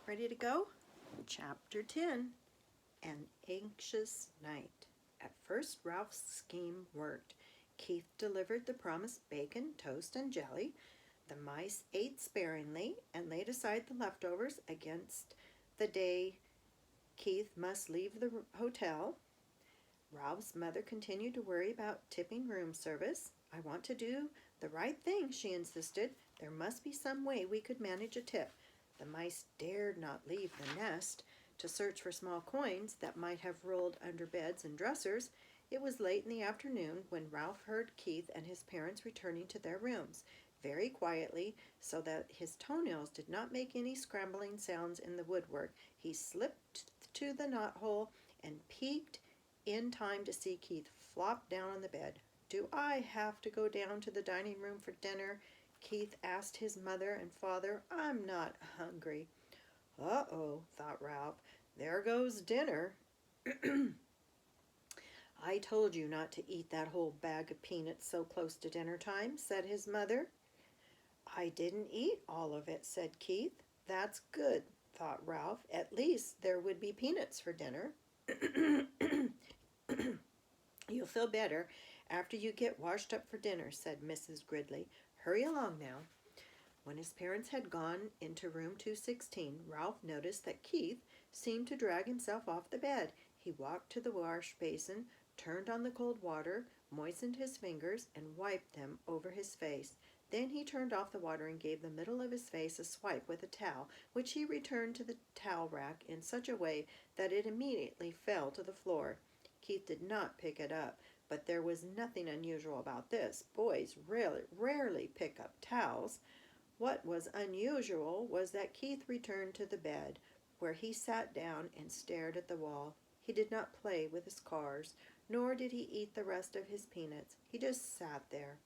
Ready to go? Chapter 10, An Anxious Night. At first, Ralph's scheme worked. Keith delivered the promised bacon, toast, and jelly. The mice ate sparingly and laid aside the leftovers against the day Keith must leave the hotel. Ralph's mother continued to worry about tipping room service. "I want to do the right thing," she insisted. "There must be some way we could manage a tip." The mice dared not leave the nest to search for small coins that might have rolled under beds and dressers. It was late in the afternoon when Ralph heard Keith and his parents returning to their rooms, very quietly, so that his toenails did not make any scrambling sounds in the woodwork. He slipped to the knothole and peeked in time to see Keith flop down on the bed. "Do I have to go down to the dining room for dinner?" Keith asked his mother and father. "I'm not hungry." "Uh-oh," thought Ralph. "There goes dinner." "I told you not to eat that whole bag of peanuts so close to dinner time," said his mother. "I didn't eat all of it," said Keith. "That's good," thought Ralph. "At least there would be peanuts for dinner." "You'll feel better after you get washed up for dinner," said Mrs. Gridley. "Hurry along now." When his parents had gone into room 216, Ralph noticed that Keith seemed to drag himself off the bed. He walked to the wash basin, turned on the cold water, moistened his fingers, and wiped them over his face. Then he turned off the water and gave the middle of his face a swipe with a towel, which he returned to the towel rack in such a way that it immediately fell to the floor. Keith did not pick it up, but there was nothing unusual about this. Boys rarely pick up towels. What was unusual was that Keith returned to the bed, where he sat down and stared at the wall. He did not play with his cars, nor did he eat the rest of his peanuts. He just sat there.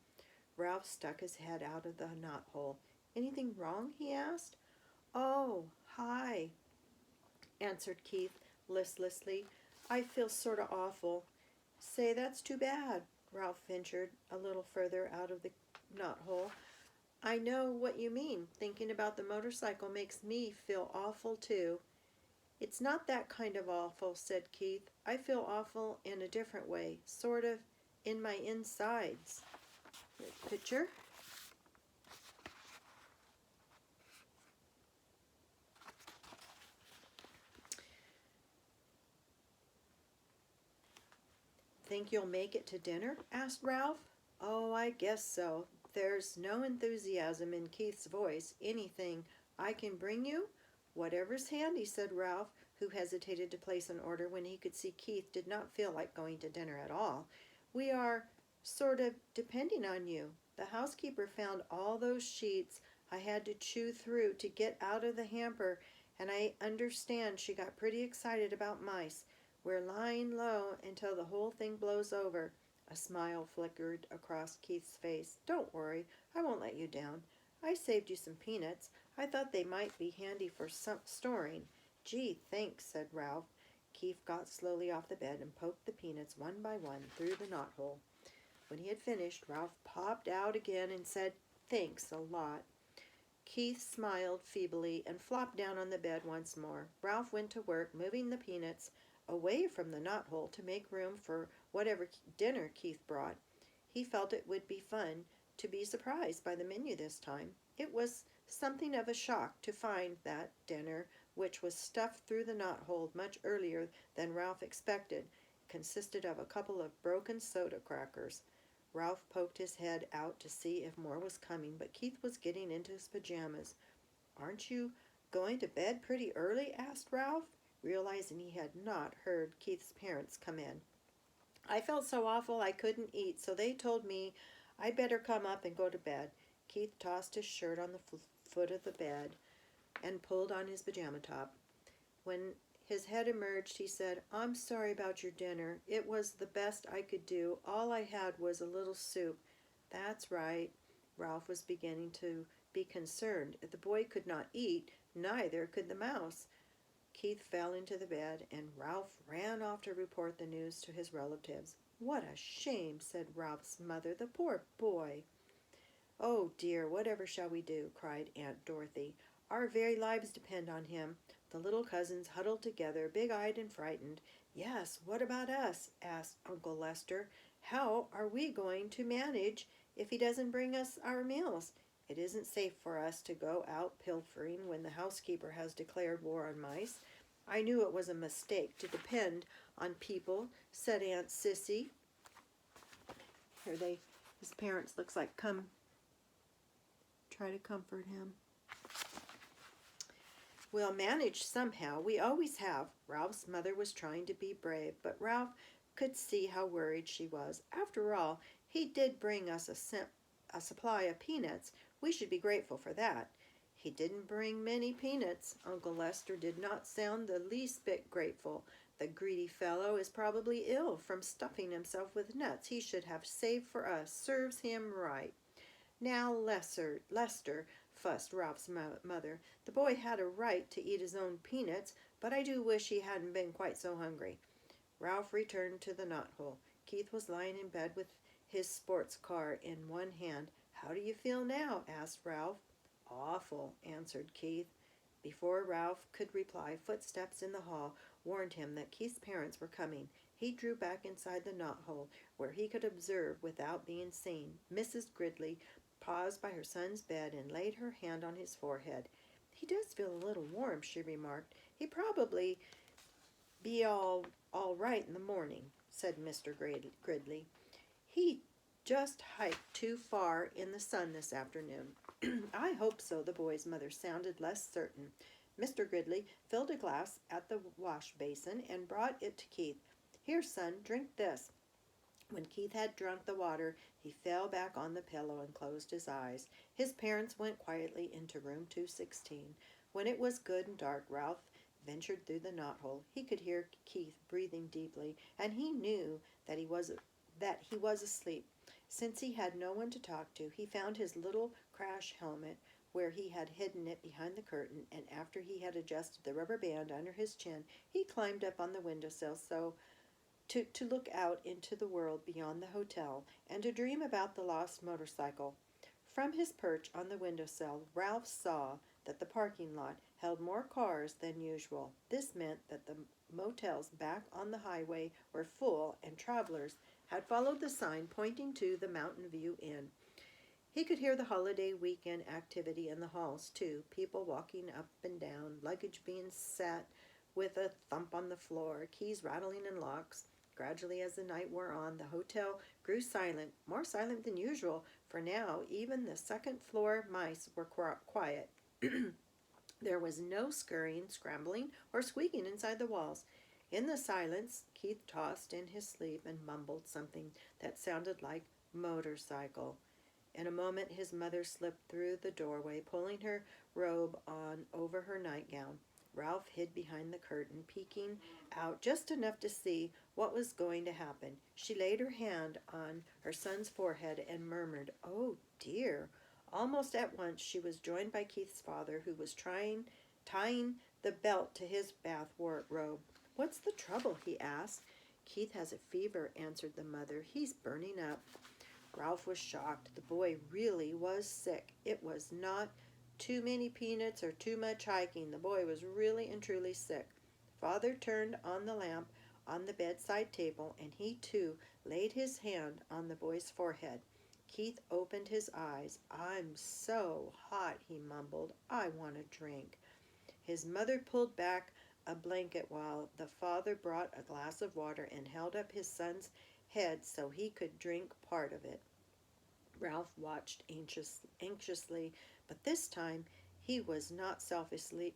Ralph stuck his head out of the knothole. "Anything wrong?" he asked. "Oh, hi," answered Keith listlessly. "I feel sort of awful." "Say, that's too bad." Ralph ventured a little further out of the knothole. "I know what you mean. Thinking about the motorcycle makes me feel awful, too." "It's not that kind of awful," said Keith. "I feel awful in a different way, sort of in my insides." Picture. "Think you'll make it to dinner?" asked Ralph. "Oh, I guess so." There's no enthusiasm in Keith's voice. "Anything I can bring you?" "Whatever's handy," said Ralph, who hesitated to place an order when he could see Keith did not feel like going to dinner at all. "We are sort of depending on you. The housekeeper found all those sheets I had to chew through to get out of the hamper, and I understand she got pretty excited about mice. We're lying low until the whole thing blows over." A smile flickered across Keith's face. "Don't worry, I won't let you down. I saved you some peanuts. I thought they might be handy for some storing." "Gee, thanks," said Ralph. Keith got slowly off the bed and poked the peanuts one by one through the knothole. When he had finished, Ralph popped out again and said, "Thanks a lot." Keith smiled feebly and flopped down on the bed once more. Ralph went to work moving the peanuts away from the knothole to make room for whatever dinner Keith brought. He felt it would be fun to be surprised by the menu this time. It was something of a shock to find that dinner, which was stuffed through the knothole much earlier than Ralph expected, consisted of a couple of broken soda crackers. Ralph poked his head out to see if more was coming, but Keith was getting into his pajamas. "Aren't you going to bed pretty early?" asked Ralph, realizing he had not heard Keith's parents come in. "I felt so awful I couldn't eat, so they told me I'd better come up and go to bed." Keith tossed his shirt on the foot of the bed and pulled on his pajama top. When his head emerged, he said, "I'm sorry about your dinner. It was the best I could do. All I had was a little soup." "That's right." Ralph was beginning to be concerned. If the boy could not eat, neither could the mouse. Keith fell into the bed, and Ralph ran off to report the news to his relatives. "What a shame," said Ralph's mother. "The poor boy." "Oh dear, whatever shall we do?" cried Aunt Dorothy. "Our very lives depend on him. The little cousins huddled together, big-eyed and frightened. "Yes, what about us?" asked Uncle Lester. "How are we going to manage if he doesn't bring us our meals? It isn't safe for us to go out pilfering when the housekeeper has declared war on mice." "I knew it was a mistake to depend on people," said Aunt Sissy. His parents looks like come try to comfort him. "We'll manage somehow. We always have." Ralph's mother was trying to be brave, but Ralph could see how worried she was. After all, he did bring us a supply of peanuts. We should be grateful for that. "He didn't bring many peanuts." Uncle Lester did not sound the least bit grateful. "The greedy fellow is probably ill from stuffing himself with nuts he should have saved for us. Serves him right." "Now, Lester," fussed Ralph's mother, "the boy had a right to eat his own peanuts, but I do wish he hadn't been quite so hungry." Ralph returned to the knothole. Keith was lying in bed with his sports car in one hand. "How do you feel now?" asked Ralph. "Awful," answered Keith. Before Ralph could reply, footsteps in the hall warned him that Keith's parents were coming. He drew back inside the knothole, where he could observe without being seen. Mrs. Gridley paused by her son's bed and laid her hand on his forehead. "He does feel a little warm," she remarked. "He probably be all right in the morning," said Mr. Gridley. "He just hiked too far in the sun this afternoon." "I hope so." The boy's mother sounded less certain. Mr. Gridley filled a glass at the wash basin and brought it to Keith. "Here, son, drink this." When Keith had drunk the water, he fell back on the pillow and closed his eyes. His parents went quietly into room 216. When it was good and dark, Ralph ventured through the knothole. He could hear Keith breathing deeply, and he knew that he was asleep. Since he had no one to talk to, he found his little crash helmet where he had hidden it behind the curtain, and after he had adjusted the rubber band under his chin, he climbed up on the windowsill to look out into the world beyond the hotel and to dream about the lost motorcycle. From his perch on the windowsill, Ralph saw that the parking lot held more cars than usual. This meant that the motels back on the highway were full, and travelers had followed the sign pointing to the Mountain View Inn. He could hear the holiday weekend activity in the halls, too, people walking up and down, luggage being set with a thump on the floor, keys rattling in locks. Gradually, as the night wore on, the hotel grew silent, more silent than usual, for now even the second-floor mice were quiet. There was no scurrying, scrambling, or squeaking inside the walls. In the silence, Keith tossed in his sleep and mumbled something that sounded like motorcycle. In a moment, his mother slipped through the doorway, pulling her robe on over her nightgown. Ralph hid behind the curtain, peeking out just enough to see what was going to happen. She laid her hand on her son's forehead and murmured, "Oh, dear." Almost at once she was joined by Keith's father, who was tying the belt to his bath robe. "What's the trouble?" he asked. "Keith has a fever," answered the mother. "He's burning up." Ralph was shocked. The boy really was sick. It was not too many peanuts or too much hiking. The boy was really and truly sick. Father turned on the lamp on the bedside table, and he too laid his hand on the boy's forehead. Keith opened his eyes. "I'm so hot," he mumbled. "I want a drink." His mother pulled back a blanket while the father brought a glass of water and held up his son's head so he could drink part of it. Ralph watched anxiously, but this time he was not selflessly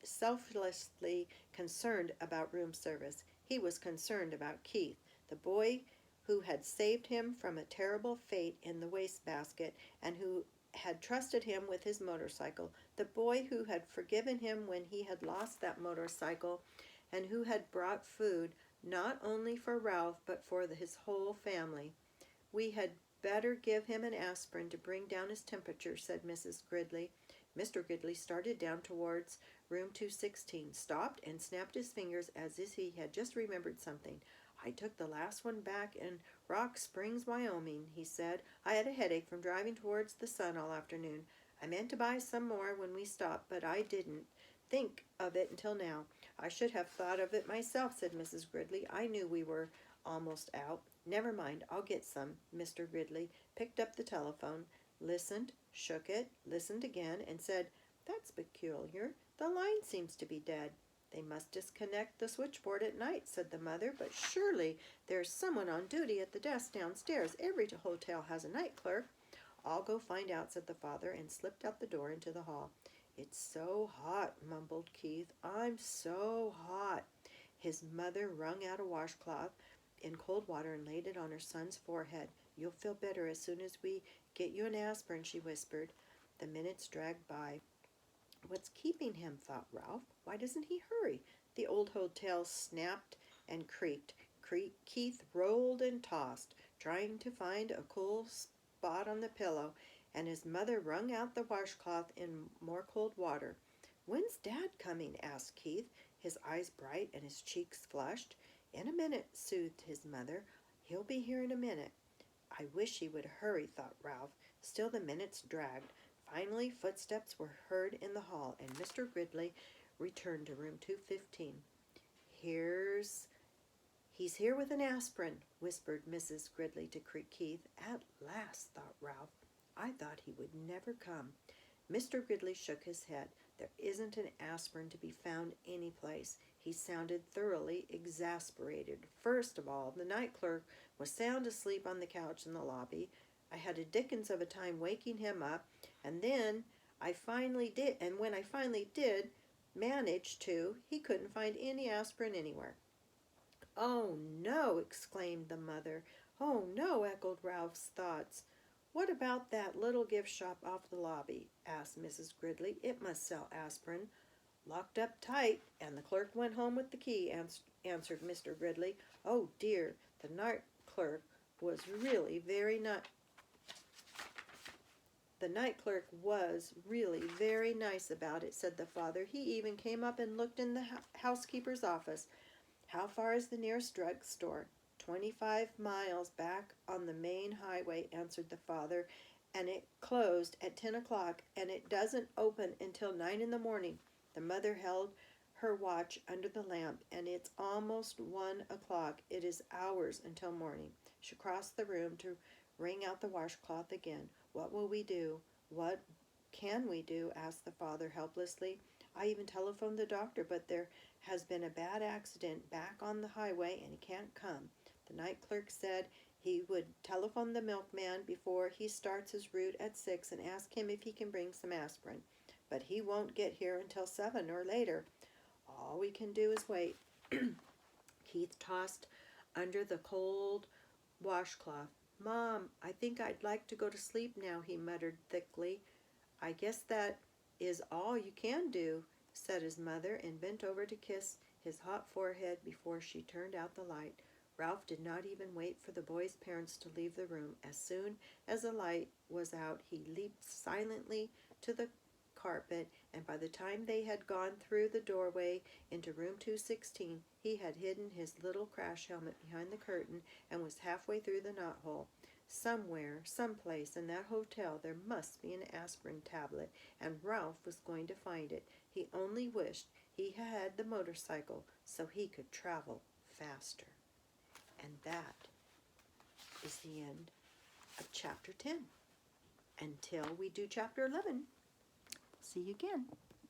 concerned about room service. He was concerned about Keith, the boy who had saved him from a terrible fate in the wastebasket and who had trusted him with his motorcycle, the boy who had forgiven him when he had lost that motorcycle, and who had brought food not only for Ralph but for his whole family. "We had better give him an aspirin to bring down his temperature," said Mrs. Gridley. Mr. Gridley started down towards room 216, stopped, and snapped his fingers as if he had just remembered something. "I took the last one back in Rock Springs, Wyoming," he said. "I had a headache from driving towards the sun all afternoon. I meant to buy some more when we stopped, but I didn't. think of it until now. I should have thought of it myself, said Mrs. Gridley. I knew we were almost out. Never mind, I'll get some. Mr. Gridley picked up the telephone, listened, shook it, listened again, and said, That's peculiar. The line seems to be dead. They must disconnect the switchboard at night, said the mother, but surely there's someone on duty at the desk downstairs. Every hotel has a night clerk. I'll go find out, said the father, and slipped out the door into the hall. It's so hot, mumbled Keith. I'm so hot. His mother wrung out a washcloth in cold water and laid it on her son's forehead. You'll feel better as soon as we get you an aspirin, she whispered. The minutes dragged by. What's keeping him, thought Ralph. Why doesn't he hurry? The old hotel snapped and creaked. Keith rolled and tossed, trying to find a cool spot on the pillow, and his mother wrung out the washcloth in more cold water. When's Dad coming? Asked Keith, his eyes bright and his cheeks flushed. In a minute, soothed his mother. He'll be here in a minute. I wish he would hurry, thought Ralph. Still the minutes dragged. Finally, footsteps were heard in the hall, and Mr. Gridley returned to room 215. He's here with an aspirin, whispered Mrs. Gridley to Keith. At last, thought Ralph. I thought he would never come. Mr. Gridley shook his head. There isn't an aspirin to be found any place. He sounded thoroughly exasperated. First of all, the night clerk was sound asleep on the couch in the lobby. I had a dickens of a time waking him up, and when I finally did manage to, he couldn't find any aspirin anywhere. Oh, no, exclaimed the mother. Oh, no, echoed Ralph's thoughts. What about that little gift shop off the lobby? Asked Mrs. Gridley. It must sell aspirin. Locked up tight, and the clerk went home with the key, answered Mr. Gridley. Oh, dear, the night clerk was really very The night clerk was really very nice about it, said the father. He even came up and looked in the housekeeper's office. How far is the nearest drugstore? 25 miles back on the main highway, answered the father, and it closed at 10 o'clock, and it doesn't open until 9 in the morning. The mother held her watch under the lamp, and it's almost 1 o'clock. It is hours until morning. She crossed the room to wring out the washcloth again. What will we do? What can we do? Asked the father helplessly. I even telephoned the doctor, but there has been a bad accident back on the highway and he can't come. The night clerk said he would telephone the milkman before he starts his route at 6 and ask him if he can bring some aspirin. But he won't get here until 7 or later. All we can do is wait. Keith tossed under the cold washcloth. Mom, I think I'd like to go to sleep now, he muttered thickly. I guess that is all you can do, said his mother, and bent over to kiss his hot forehead before she turned out the light. Ralph did not even wait for the boy's parents to leave the room. As soon as the light was out, he leaped silently to the carpet, and by the time they had gone through the doorway into room 216, he had hidden his little crash helmet behind the curtain and was halfway through the knothole. Somewhere, someplace in that hotel, there must be an aspirin tablet, and Ralph was going to find it. He only wished he had the motorcycle so he could travel faster. And that is the end of Chapter 10. Until we do Chapter 11, see you again.